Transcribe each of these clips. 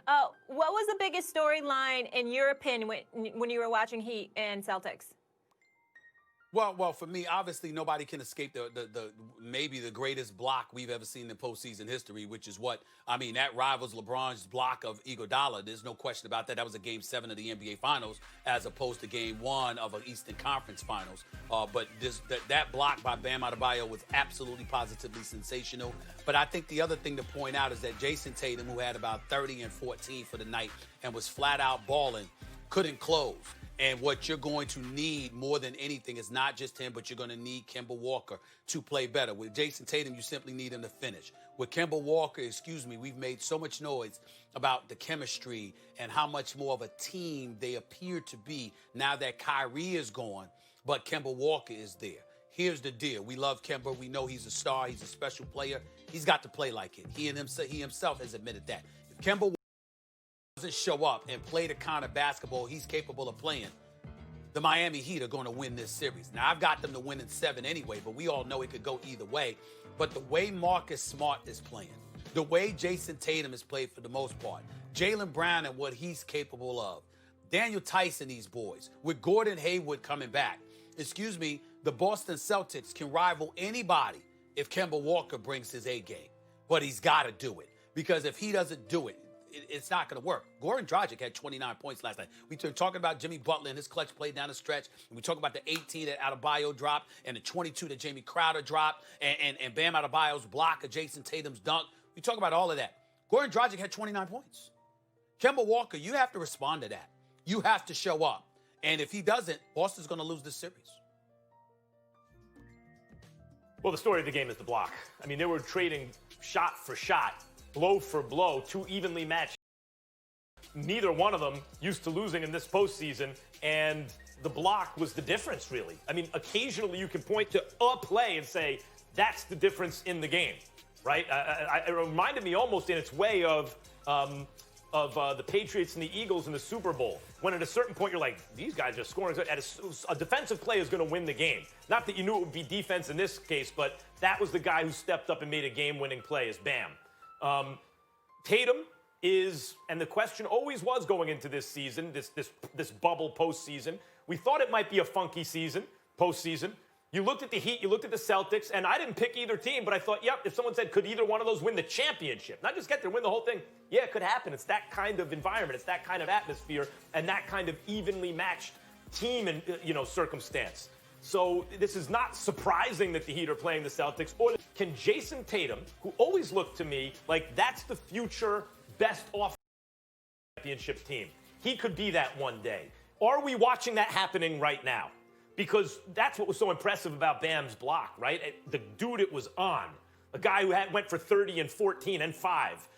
What was the biggest storyline, in your opinion, when you were watching Heat and Celtics? Well, for me, obviously nobody can escape the maybe the greatest block we've ever seen in postseason history, which is that rivals LeBron's block of Iguodala. There's no question about that. That was a Game 7 of the NBA Finals, as opposed to Game 1 of an Eastern Conference Finals. But that block by Bam Adebayo was absolutely positively sensational. But I think the other thing to point out is that Jason Tatum, who had about 30 and 14 for the night and was flat out balling, couldn't close. And what you're going to need more than anything is not just him, but you're going to need Kemba Walker to play better. With Jason Tatum, you simply need him to finish. With Kemba Walker, we've made so much noise about the chemistry and how much more of a team they appear to be now that Kyrie is gone, but Kemba Walker is there. Here's the deal. We love Kemba. We know he's a star. He's a special player. He's got to play like it. He himself has admitted that. If Kemba doesn't show up and play the kind of basketball he's capable of playing, the Miami Heat are going to win this series. Now, I've got them to win in 7 anyway, but we all know it could go either way. But the way Marcus Smart is playing, the way Jason Tatum has played for the most part, Jaylen Brown and what he's capable of, Daniel Tice and these boys, with Gordon Hayward coming back, the Boston Celtics can rival anybody if Kemba Walker brings his A game. But he's got to do it, because if he doesn't do it, it's not going to work. Goran Dragic had 29 points last night. We were talking about Jimmy Butler and his clutch play down the stretch. And we talk about the 18 that Adebayo dropped and the 22 that Jamie Crowder dropped and Bam Adebayo's block of Jason Tatum's dunk. We talk about all of that. Goran Dragic had 29 points. Kemba Walker, you have to respond to that. You have to show up. And if he doesn't, Boston's going to lose this series. Well, the story of the game is the block. I mean, they were trading shot for shot, blow for blow, two evenly matched. Neither one of them used to losing in this postseason, and the block was the difference, really. I mean, occasionally you can point to a play and say, that's the difference in the game, right? It reminded me almost in its way of the Patriots and the Eagles in the Super Bowl, when at a certain point you're like, these guys are scoring. A defensive play is going to win the game. Not that you knew it would be defense in this case, but that was the guy who stepped up and made a game-winning play is Bam. Tatum is, and the question always was going into this season, this bubble postseason, we thought it might be a funky season, postseason. You looked at the Heat, you looked at the Celtics, and I didn't pick either team, but I thought, yep, if someone said, could either one of those win the championship? Not just get there, win the whole thing. Yeah, it could happen. It's that kind of environment. It's that kind of atmosphere and that kind of evenly matched team and, circumstance. So this is not surprising that the Heat are playing the Celtics. Or can Jason Tatum, who always looked to me like that's the future best off championship team, he could be that one day. Are we watching that happening right now? Because that's what was so impressive about Bam's block, right? The dude it was on, a guy who went for 30 and 14 and 5,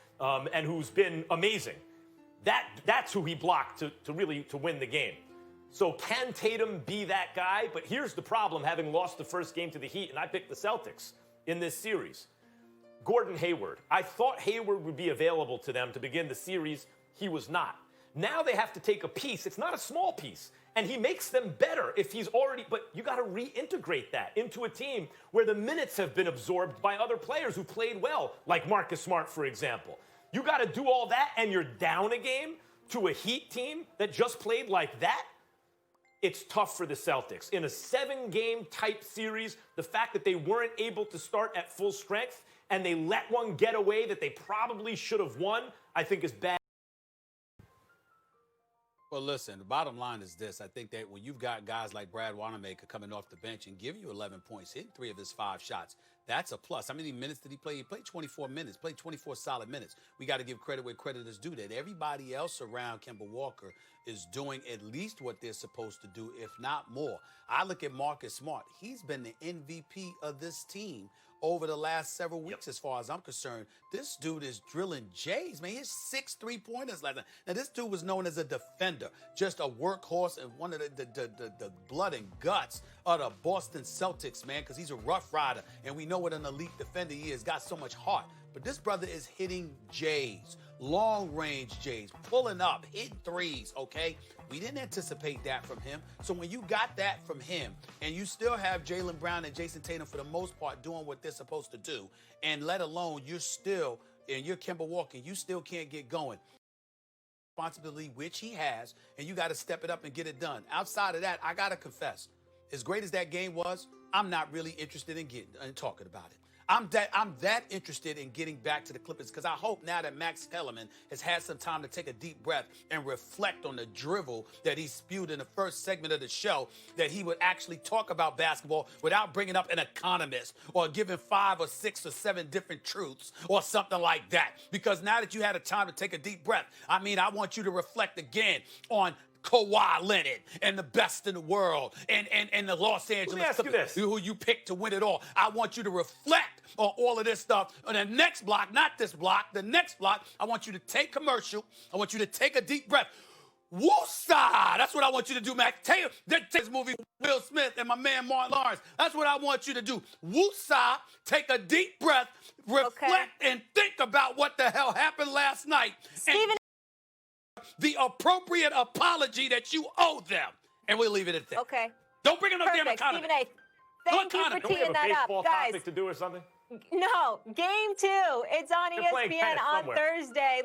and who's been amazing. That's who he blocked to really win the game. So can Tatum be that guy? But here's the problem, having lost the first game to the Heat, and I picked the Celtics in this series. Gordon Hayward. I thought Hayward would be available to them to begin the series. He was not. Now they have to take a piece. It's not a small piece. And he makes them better if he's already, but you got to reintegrate that into a team where the minutes have been absorbed by other players who played well, like Marcus Smart, for example. You got to do all that, and you're down a game to a Heat team that just played like that. It's tough for the Celtics. In a 7-game type series, the fact that they weren't able to start at full strength and they let one get away that they probably should have won, I think is bad. Well, listen, the bottom line is this. I think that when you've got guys like Brad Wanamaker coming off the bench and giving you 11 points, hitting 3 of his 5 shots, that's a plus. How many minutes did he play? He played 24 minutes, played 24 solid minutes. We got to give credit where credit is due. That everybody else around Kemba Walker is doing at least what they're supposed to do, if not more. I look at Marcus Smart. He's been the MVP of this team over the last several weeks, as far as I'm concerned. This dude is drilling J's, man. He has 6 3-pointers last night. Now, this dude was known as a defender, just a workhorse and one of the blood and guts of the Boston Celtics, man, because he's a rough rider, and we know what an elite defender he is, got so much heart. But this brother is hitting J's, long-range J's, pulling up, hitting threes, okay? We didn't anticipate that from him. So when you got that from him, and you still have Jaylen Brown and Jason Tatum for the most part doing what they're supposed to do, and let alone you're Kemba Walker, you still can't get going. responsibility, which he has, and you got to step it up and get it done. Outside of that, I got to confess, as great as that game was, I'm not really interested in talking about it. I'm that interested in getting back to the Clippers because I hope now that Max Kellerman has had some time to take a deep breath and reflect on the drivel that he spewed in the first segment of the show, that he would actually talk about basketball without bringing up an economist or giving 5 or 6 or 7 different truths or something like that. Because now that you had a time to take a deep breath, I want you to reflect again on Kawhi Leonard and the best in the world and the Los Angeles Clippers, who you picked to win it all. I want you to reflect on all of this stuff. On the next block, not this block, the next block, I want you to take commercial. I want you to take a deep breath. Woosah! That's what I want you to do, Mac. Tatum, this movie, Will Smith and my man Martin Lawrence. That's what I want you to do. Woosah! Take a deep breath, reflect, and think about what the hell happened last night. Stephen, the appropriate apology that you owe them. And we'll leave it at that. Okay. Don't bring up no damn Perfect. economy. Stephen A., thank you for Don't we have teeing a that up. baseball Guys, topic to do or something? no, game 2. It's on They're playing ESPN tennis on somewhere. Thursday.